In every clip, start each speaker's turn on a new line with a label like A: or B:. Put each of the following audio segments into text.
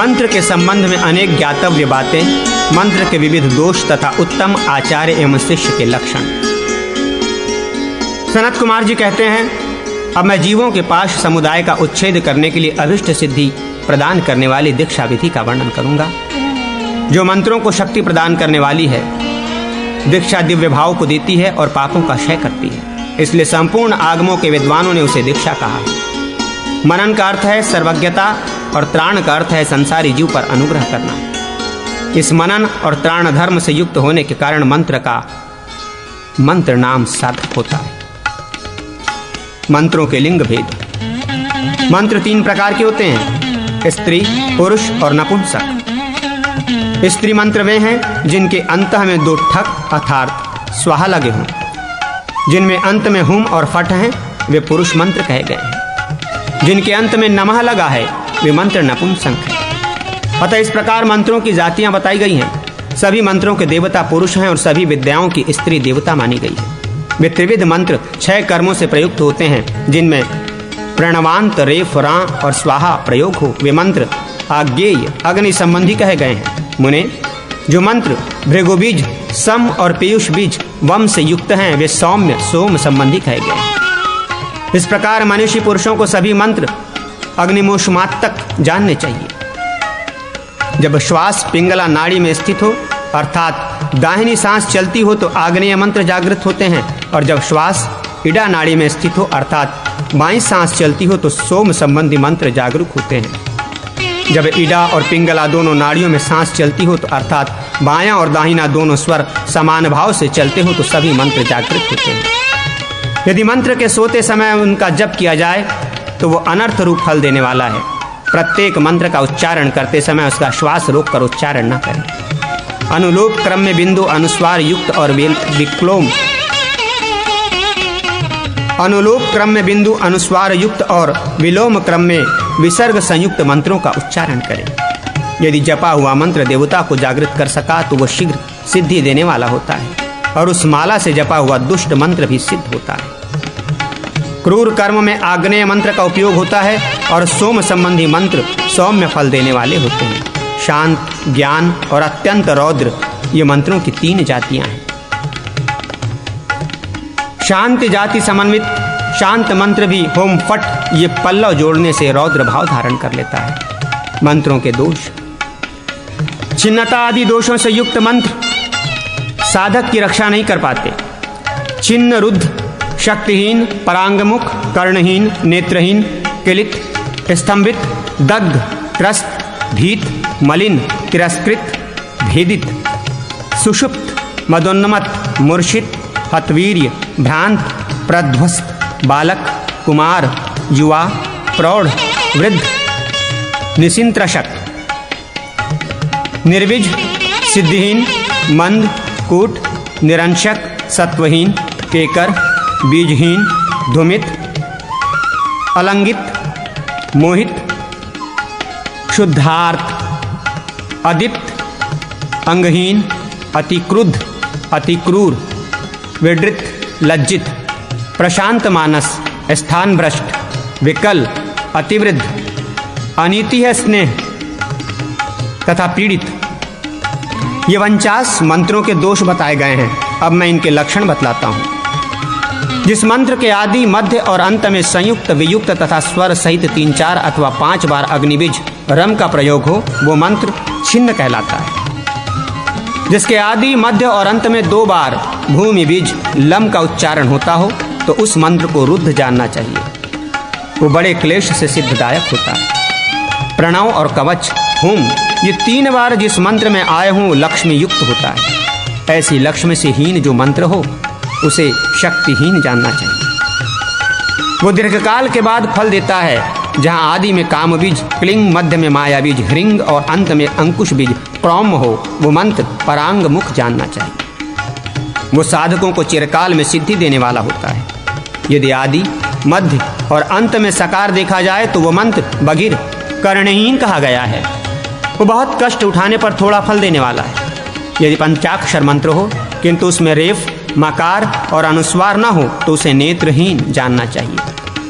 A: मंत्र के संबंध में अनेक ज्ञातव्य बातें, मंत्र के विविध दोष तथा उत्तम आचार्य एवं शिष्य के लक्षण। सनत कुमार जी कहते हैं, अब मैं जीवों के पास समुदाय का उच्छेद करने के लिए अभिष्ट सिद्धि प्रदान करने वाली दीक्षा विधि का वर्णन करूंगा, जो मंत्रों को शक्ति प्रदान करने वाली है। दीक्षा दिव्य भाव को देती है और पापों का क्षय करती है, इसलिए संपूर्ण आगमों के विद्वानों ने उसे दीक्षा कहा है। मनन का अर्थ है सर्वज्ञता और त्राण का अर्थ है संसारी जीव पर अनुग्रह करना। इस मनन और त्राण धर्म से युक्त होने के कारण मंत्र नाम सार्थक होता है। मंत्रों के लिंग भेद। मंत्र 3 प्रकार के होते हैं, स्त्री, पुरुष और नपुंसक। स्त्री मंत्र वे हैं जिनके अंत में 2 ठक अर्थात स्वाहा लगे हों। जिनमें अंत में हुम और फट हैं वे पुरुष मंत्र कहे गए हैं। जिनके अंत में नमः लगा है वे मंत्र नपुंसक हैं। अतः इस प्रकार मंत्रों की जातियां बताई गई हैं। सभी मंत्रों के देवता पुरुष हैं और सभी विद्याओं की स्त्री देवता मानी गई है। वे त्रिविध मंत्र 6 कर्मों से प्रयुक्त होते हैं, जिनमें प्रणवांत, रेफ, रा और स्वाहा प्रयोग हो वे मंत्र आज्ञेय अग्नि संबंधी कहे गए हैं। मुने, जो मंत्र भृगु बीज, सम और पीयूष बीज वम से युक्त हैं वे सौम्य सोम संबंधी कहे गए हैं। इस प्रकार मनुष्य पुरुषों को सभी मंत्र अग्निमोष्मात तक जानने चाहिए। जब श्वास पिंगला नाड़ी में स्थित हो अर्थात दाहिनी सांस चलती हो तो आग्नेय मंत्र जागृत होते हैं, और जब श्वास इडा नाड़ी में स्थित हो अर्थात बाईं सांस चलती हो तो सोम संबंधी मंत्र जागरूक होते हैं। जब इडा और पिंगला दोनों नाड़ियों में सांस चलती हो तो अर्थात बायां और दाहिना दोनों स्वर समान भाव से चलते हो तो सभी मंत्र जागृत होते हैं। यदि मंत्र के सोते समय उनका जप किया जाए तो वो अनर्थ रूप फल देने वाला है। प्रत्येक मंत्र का उच्चारण करते समय उसका श्वास रोककर उच्चारण न करें। अनुलोप क्रम में बिंदु अनुस्वार युक्त और विक्लोम अनुलोप क्रम में बिंदु अनुस्वार युक्त और विलोम क्रम में विसर्ग संयुक्त मंत्रों का उच्चारण करें। यदि जपा हुआ मंत्र देवता को जागृत कर सका तो वह शीघ्र सिद्धि देने वाला होता है, और उस माला से जपा हुआ दुष्ट मंत्र भी सिद्ध होता है। क्रूर कर्म में आग्नेय मंत्र का उपयोग होता है और सोम संबंधी मंत्र सौम्य फल देने वाले होते हैं। शांत, ज्ञान और अत्यंत रौद्र ये मंत्रों की 3 जातियां हैं। शांति जाति समन्वित शांत मंत्र भी होम फट ये पल्लव जोड़ने से रौद्र भाव धारण कर लेता है। मंत्रों के दोष। छिन्नता आदि दोषों से युक्त मंत्र साधक की रक्षा नहीं कर पाते। छिन्न, रुद्ध, शक्तिहीन, परांगमुख, कर्णहीन, नेत्रहीन, किलित, स्तंभित, दग्ध, त्रस्त, भीत, मलिन, तिरस्कृत, भेदित, सुषुप्त, मदोन्नमत, मूर्छित, हतवीर्य, भ्रांत, प्रध्वस्त, बालक, कुमार, युवा, प्रौढ़, वृद्ध, निशिंत्रशक, निर्विज, सिद्धिहीन, मंद, कूट, निरंशक, सत्वहीन, केकर, बीजहीन, धूमित, अलंगित, मोहित, शुद्धार्थ, अदीप्त, अंगहीन, अति क्रुद्ध, अति क्रूर, विड्रित, लज्जित, प्रशांत मानस, स्थान भ्रष्ट, विकल, अतिवृद्ध, अनीति है स्नेह तथा पीड़ित। ये 49 मंत्रों के दोष बताए गए हैं। अब मैं इनके लक्षण बतलाता हूँ। जिस मंत्र के आदि, मध्य और अंत में संयुक्त, वियुक्त तथा स्वर सहित 3, 4 अथवा 5 बार अग्निबीज रम का प्रयोग हो वो मंत्र छिन्न कहलाता है। जिसके आदि, मध्य और अंत में 2 बार भूमि बीज लम का उच्चारण होता हो तो उस मंत्र को रुद्ध जानना चाहिए। वो बड़े क्लेश से सिद्धदायक होता है। प्रणव और कवच, होम ये 3 बार जिस मंत्र में आए हों लक्ष्मी युक्त होता है। ऐसी लक्ष्मी से हीन जो मंत्र हो उसे शक्तिहीन जानना चाहिए। वो दीर्घकाल के बाद फल देता है। जहाँ आदि में काम बीज, क्लिंग, मध्य में माया बीज, ह्रिंग और अंत में अंकुश बीज प्रौम हो वो मंत्र परांग मुख जानना चाहिए। वो साधकों को चिरकाल में सिद्धि देने वाला होता है। यदि आदि, मध्य और अंत में सकार देखा जाए तो वो मंत्र बगिर, कर्णहीन कहा गया है। वो बहुत कष्ट उठाने पर थोड़ा फल देने वाला है। यदि पंचाक्षर मंत्र हो किंतु उसमें रेफ, मकार और अनुस्वार न हो तो उसे नेत्रहीन जानना चाहिए।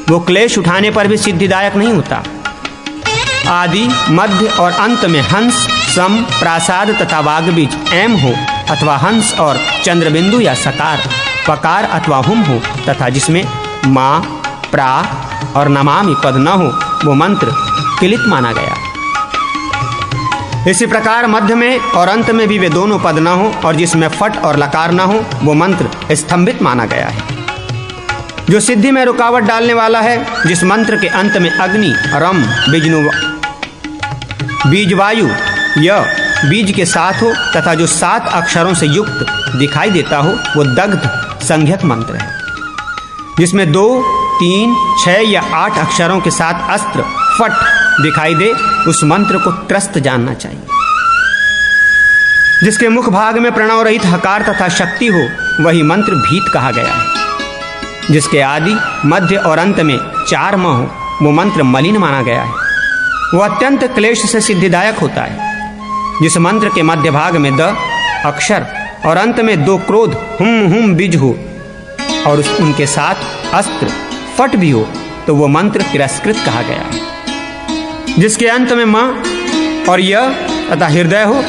A: वो क्लेश उठाने पर भी सिद्धिदायक नहीं होता। आदि, मध्य और अंत में हंस, सम, प्रासाद तथा वाग्बीज एम हो अथवा हंस और चंद्रबिंदु या सकार, पकार अथवा हुम हो तथा जिसमें माँ, प्रा और नमामि पद न हो वो मंत्र किलित माना गया। इसी प्रकार मध्य में और अंत में भी वे दोनों पद न हो और जिसमें फट और लकार न हो वो मंत्र स्तंभित माना गया है। जो सिद्धि में रुकावट डालने वाला है, जिस मंत्र के अंत में अग्नि, रम, बिजनु, बीज वायु य बीज के साथ हो तथा जो 7 अक्षरों से युक्त दिखाई देता हो वो दग्ध संज्ञक मंत्र है। जिसमें 2, 3, 6 या 8 अक्षरों के साथ अस्त्र फट दिखाई दे उस मंत्र को त्रस्त जानना चाहिए। जिसके मुख भाग में प्रणव रहित हकार तथा शक्ति हो वही मंत्र भीत कहा गया है। जिसके आदि, मध्य और अंत में 4 म हो वो मंत्र मलिन माना गया है। वो अत्यंत क्लेश से सिद्धिदायक होता है। जिस मंत्र के मध्य भाग में द अक्षर और अंत में 2 क्रोध हुम बीज हो और उनके साथ अस्त्र फट भी हो तो वो मंत्र तिरस्कृत कहा गया है। जिसके अंत में म और य तथा हृदय हो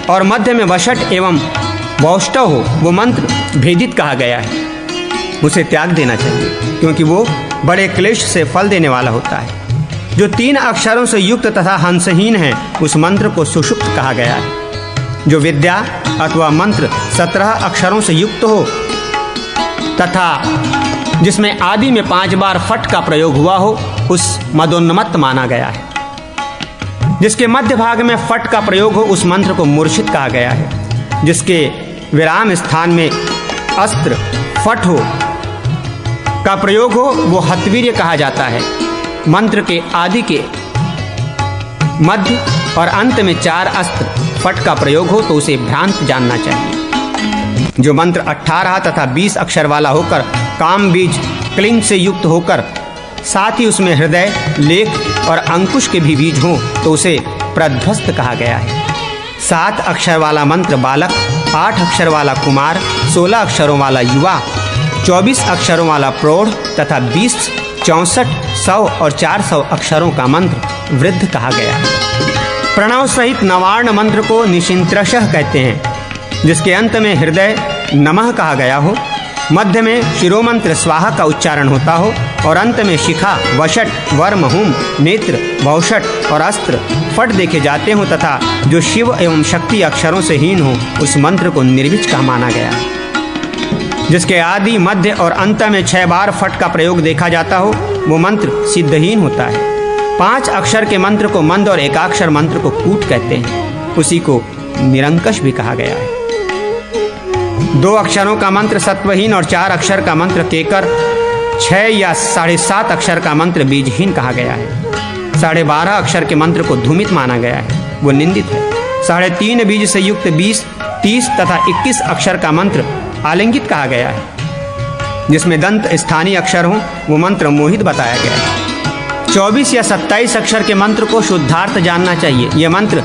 A: और मध्य में वषट एवं वौष्टव हो वो मंत्र भेदित कहा गया है। उसे त्याग देना चाहिए क्योंकि वो बड़े क्लेश से फल देने वाला होता है। जो 3 अक्षरों से युक्त तथा हंसहीन है उस मंत्र को सुषुप्त कहा गया है। जो विद्या अथवा मंत्र 17 अक्षरों से युक्त हो तथा जिसमें आदि में 5 बार फट का प्रयोग हुआ हो उस मदोन्मत्त माना गया है। जिसके मध्य भाग में फट का प्रयोग हो उस मंत्र को मूर्छित कहा गया है। जिसके विराम स्थान में अस्त्र फट हो का प्रयोग हो वो हतवीर्य कहा जाता है। मंत्र के आदि के मध्य और अंत में 4 अस्त्र फट का प्रयोग हो तो उसे भ्रांत जानना चाहिए। जो मंत्र 18 तथा 20 अक्षर वाला होकर काम बीज क्लिंग से युक्त होकर साथ ही उसमें हृदय, लेख और अंकुश के भी बीज हों तो उसे प्रध्वस्त कहा गया है। 7 अक्षर वाला मंत्र बालक, 8 अक्षर वाला कुमार, 16 अक्षरों वाला युवा, 24 अक्षरों वाला प्रौढ़ तथा 20, 64, 100 और 400 अक्षरों का मंत्र वृद्ध कहा गया है। प्रणव सहित नवार्ण मंत्र को निशिंत्रशः कहते हैं। जिसके अंत में हृदय नमः कहा गया हो, मध्य में शिरोमंत्र स्वाहा का उच्चारण होता हो और अंत में शिखा, वषट, वर्म, हुम, नेत्र, भौषट और अस्त्र फट देखे जाते हो तथा जो शिव एवं शक्ति अक्षरों से हीन हो उस मंत्र को निर्विच का माना गया है। जिसके आदि, मध्य और अंत में 6 बार फट का प्रयोग देखा जाता हो वो मंत्र सिद्धहीन होता है। 5 अक्षर के मंत्र को मंद और एकाक्षर मंत्र को कूट कहते हैं। उसी को निरंकश भी कहा गया है। 2 अक्षरों का मंत्र सत्वहीन और 4 अक्षर का मंत्र केकर, 6 या 7.5 अक्षर का मंत्र बीजहीन कहा गया है। 12.5 अक्षर के मंत्र को धूमित माना गया है, वो निंदित है। 3.5 बीज से युक्त 20, 30 तथा 21 अक्षर का मंत्र आलिंगित कहा गया है। जिसमें दंत स्थानीय अक्षर हों वो मंत्र मोहित बताया गया है। 24 या 27 अक्षर के मंत्र को शुद्धार्थ जानना चाहिए। यह मंत्र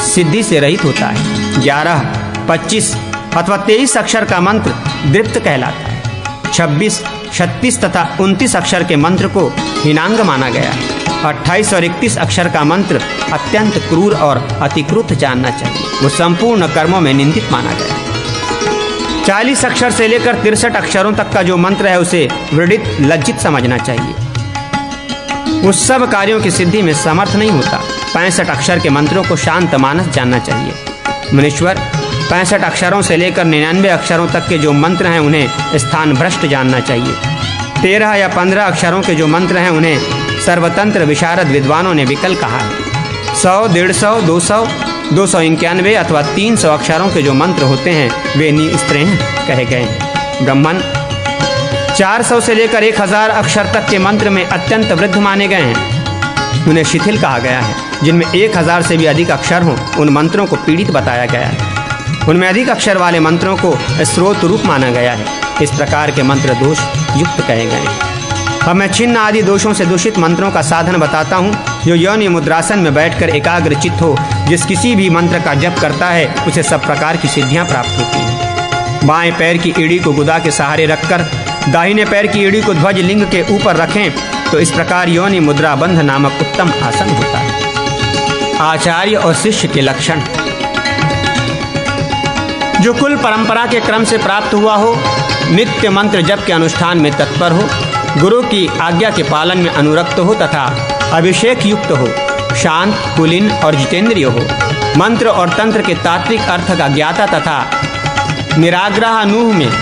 A: सिद्धि से रहित होता है। 11, 25 अथवा 23 अक्षर का मंत्र दृप्त कहलाता है। 26, 36 तथा 29 अक्षर के मंत्र को हीनांग माना गया है। 28 और 31 अक्षर का मंत्र अत्यंत क्रूर और अतिक्रुत जानना चाहिए, वो संपूर्ण कर्मों में निंदित माना गया है। 40 अक्षर से लेकर 63 अक्षरों तक का जो मंत्र है उसे वृडित, लज्जित समझना चाहिए। उस सब कार्यों की सिद्धि में समर्थ नहीं होता। 65 अक्षर के मंत्रों को शांत मानस जानना चाहिए। मुनीश्वर, 65 अक्षरों से लेकर 99 अक्षरों तक के जो मंत्र हैं उन्हें स्थान भ्रष्ट जानना चाहिए। 13 या 15 अक्षरों के जो मंत्र हैं उन्हें सर्वतंत्र विशारद विद्वानों ने विकल कहा है। 100, 150, 200, 291 अथवा 300 अक्षरों के जो मंत्र होते हैं वे निस्त्रेण कहे गए हैं। ब्राह्मण 400 से लेकर 1000 अक्षर तक के मंत्र में अत्यंत वृद्ध माने गए हैं, उन्हें शिथिल कहा गया है। जिनमें 1000 से भी अधिक अक्षर हों उन मंत्रों को पीड़ित बताया गया है। उनमें अधिक अक्षर वाले मंत्रों को स्रोत रूप माना गया है। इस प्रकार के मंत्र दोष युक्त कहे गए हैं। अब मैं छिन्न आदि दोषों से दूषित मंत्रों का साधन बताता हूँ जो योनि मुद्रासन में बैठकर एकाग्र चित्त हो। जिस किसी भी मंत्र का जप करता है उसे सब प्रकार की सिद्धियाँ प्राप्त होती हैं। बाएं पैर की एड़ी को गुदा के सहारे रखकर दाहिने पैर की एड़ी को ध्वज लिंग के ऊपर रखें तो इस प्रकार योनि मुद्रा बंध नामक उत्तम आसन होता है। आचार्य और शिष्य के लक्षण। जो कुल परंपरा के क्रम से प्राप्त हुआ हो, नित्य मंत्र जप के अनुष्ठान में तत्पर हो, गुरु की आज्ञा के पालन में अनुरक्त हो तथा अभिषेक युक्त हो, शांत, कुलीन और जितेंद्रिय हो, मंत्र और तंत्र के तात्विक अर्थ का ज्ञाता तथा निराग्रहानुह में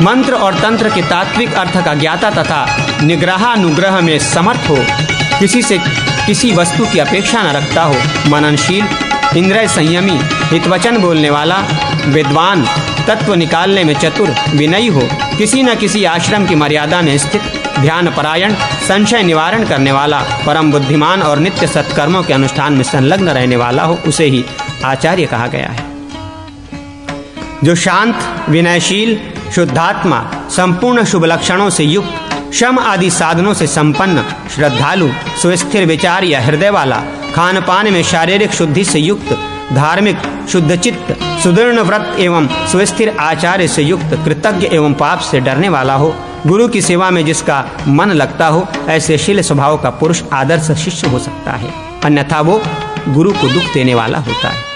A: मंत्र और तंत्र के तात्विक अर्थ का ज्ञाता तथा निग्रहानुग्रह में समर्थ हो, किसी से किसी वस्तु की अपेक्षा न रखता हो, मननशील, इंद्रिय संयमी, हितवचन बोलने वाला, विद्वान, तत्व निकालने में चतुर, विनयी हो, किसी न किसी आश्रम की मर्यादा में स्थित, ध्यान परायण, संशय निवारण करने वाला, परम बुद्धिमान और नित्य सत्कर्मों के अनुष्ठान में संलग्न रहने वाला हो, उसे ही आचार्य कहा गया है। जो शांत, विनयशील, शुद्धात्मा, संपूर्ण शुभ लक्षणों से युक्त, शम आदि साधनों से संपन्न, श्रद्धालु, सुस्थिर विचार या हृदय वाला, खान पान में शारीरिक शुद्धि से युक्त, धार्मिक, शुद्धचित्त, सुदृढ़ व्रत एवं सुस्थिर आचार्य से युक्त, कृतज्ञ एवं पाप से डरने वाला हो, गुरु की सेवा में जिसका मन लगता हो, ऐसे शील स्वभाव का पुरुष आदर्श शिष्य हो सकता है, अन्यथा वो गुरु को दुख देने वाला होता है।